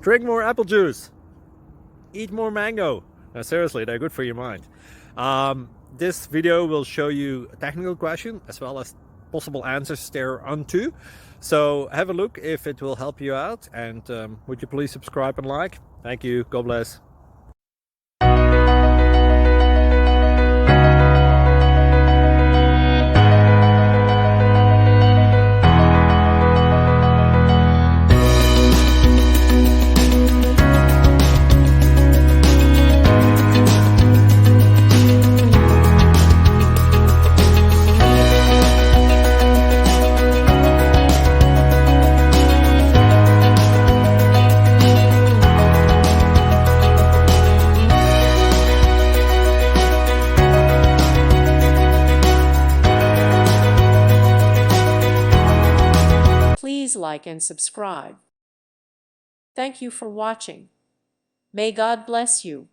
Drink more apple juice. Eat more mango. No, seriously, they're good for your mind. This video will show you a technical question as well as possible answers thereunto. So have a look if it will help you out, and would you please subscribe and like? Thank you. God bless. Please like and subscribe. Thank you for watching. May God bless you.